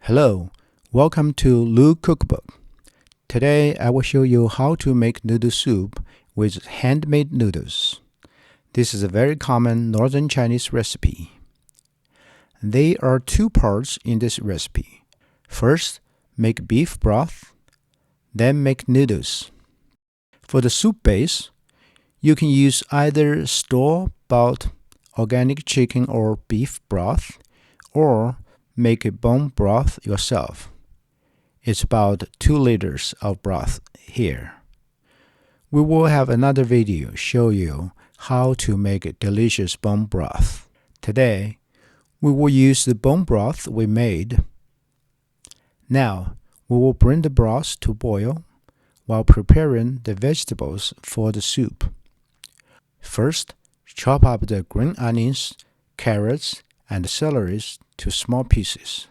Hello, welcome to Lu Cookbook. Today I will show you how to make noodle soup with handmade noodles. This is a very common northern Chinese recipe. There are two parts in this recipe. First, make beef broth, then make noodles. For the soup base, you can use either store-bought organic chicken or beef broth, or make a bone broth yourself. It's about 2 liters of broth here. We will have another video show you how to make a delicious bone broth. Today, we will use the bone broth we made. Now, we will bring the broth to boil while preparing the vegetables for the soup. First, chop up the green onions, carrots, and celery to small pieces.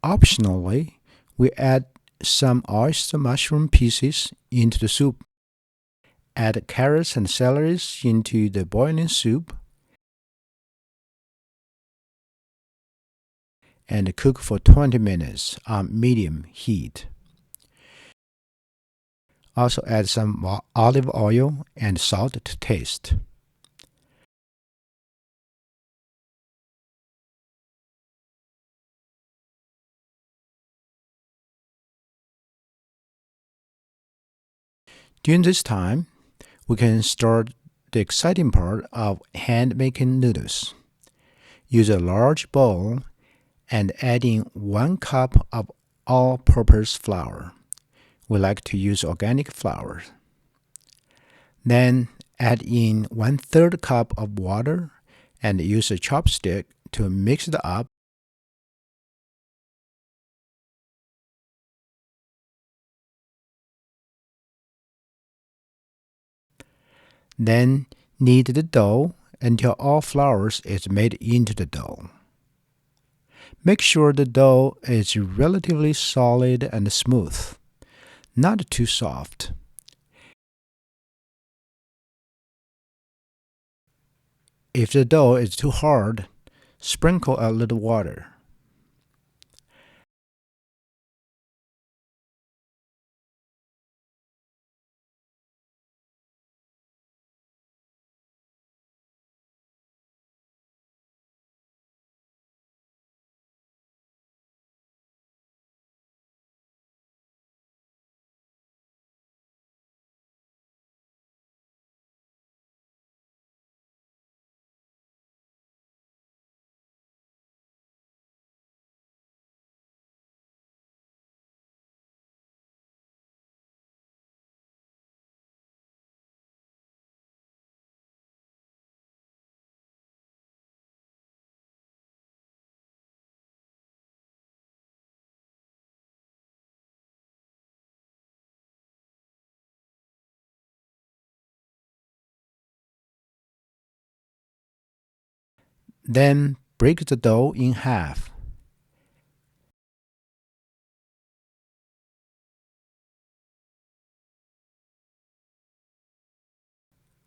Optionally, we add some oyster mushroom pieces into the soup. Add carrots and celery into the boiling soup and cook for 20 minutes on medium heat. Also add some olive oil and salt to taste. During this time, we can start the exciting part of hand-making noodles. Use a large bowl and add in 1 cup of all-purpose flour. We like to use organic flour. Then add in 1/3 cup of water and use a chopstick to mix it up. Then knead the dough until all flour is made into the dough. Make sure the dough is relatively solid and smooth, not too soft. If the dough is too hard, sprinkle a little water. Then break the dough in half.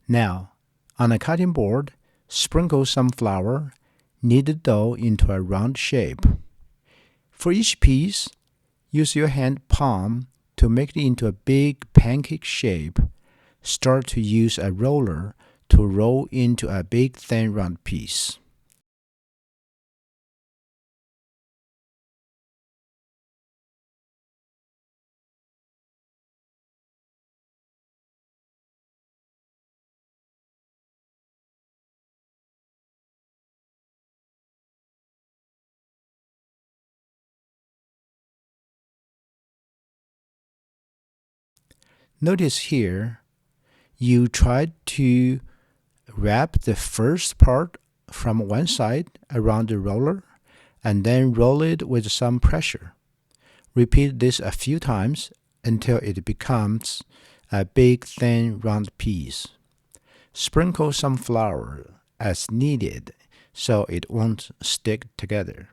Now, on a cutting board, sprinkle some flour, knead the dough into a round shape. For each piece, use your hand palm to make it into a big pancake shape. Start to use a roller to roll into a big thin round piece. Notice here, you try to Wrap the first part from one side around the roller and then roll it with some pressure. Repeat this a few times until it becomes a big, thin, round piece. Sprinkle some flour as needed so it won't stick together.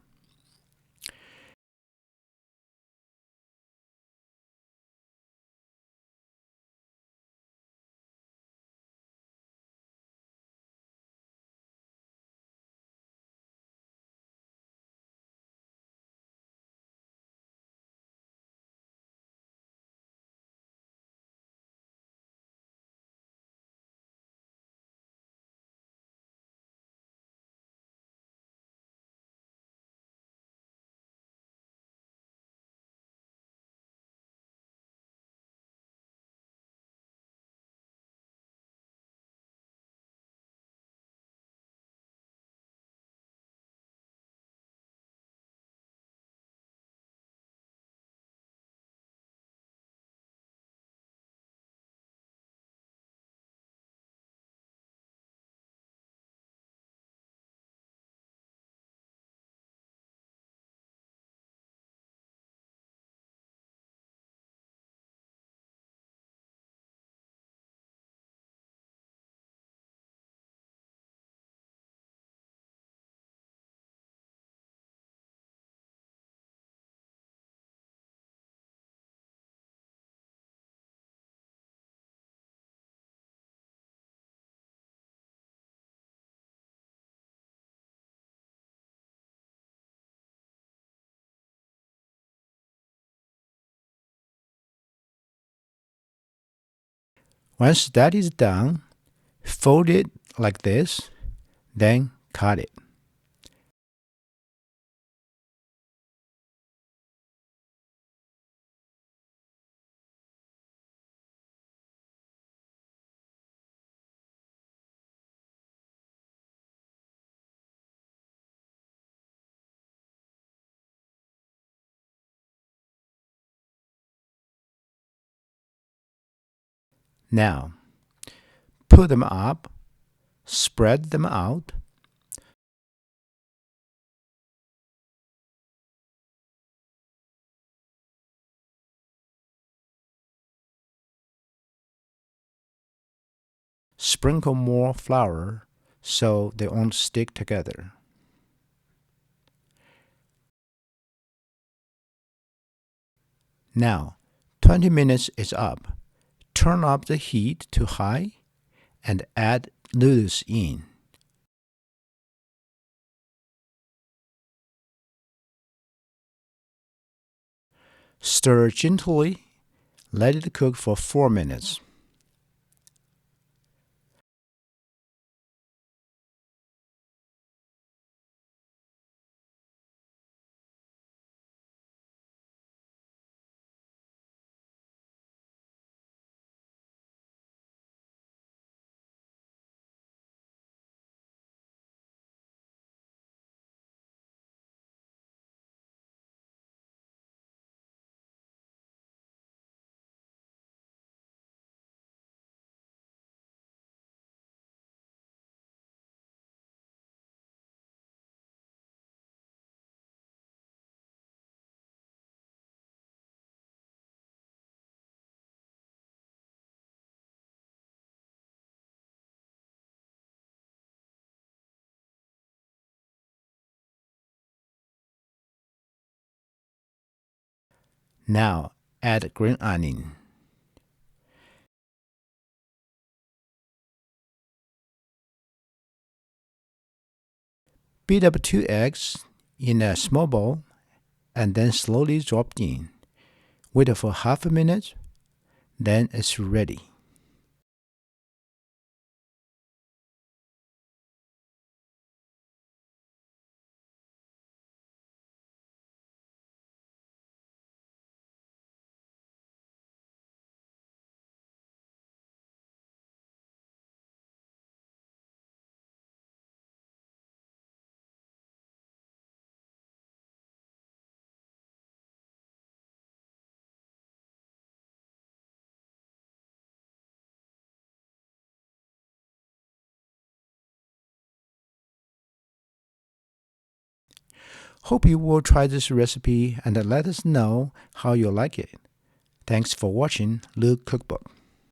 Once that is done, fold it like this, then cut it. Now, put them up, spread them out, sprinkle more flour so they won't stick together. Now, 20 minutes is up. Turn up the heat to high and add noodles in. Stir gently. Let it cook for 4 minutes. Now, add green onion. Beat up 2 eggs in a small bowl and then slowly drop in. Wait for half a minute, then it's ready. Hope you will try this recipe and let us know how you like it. Thanks for watching Luke Cookbook.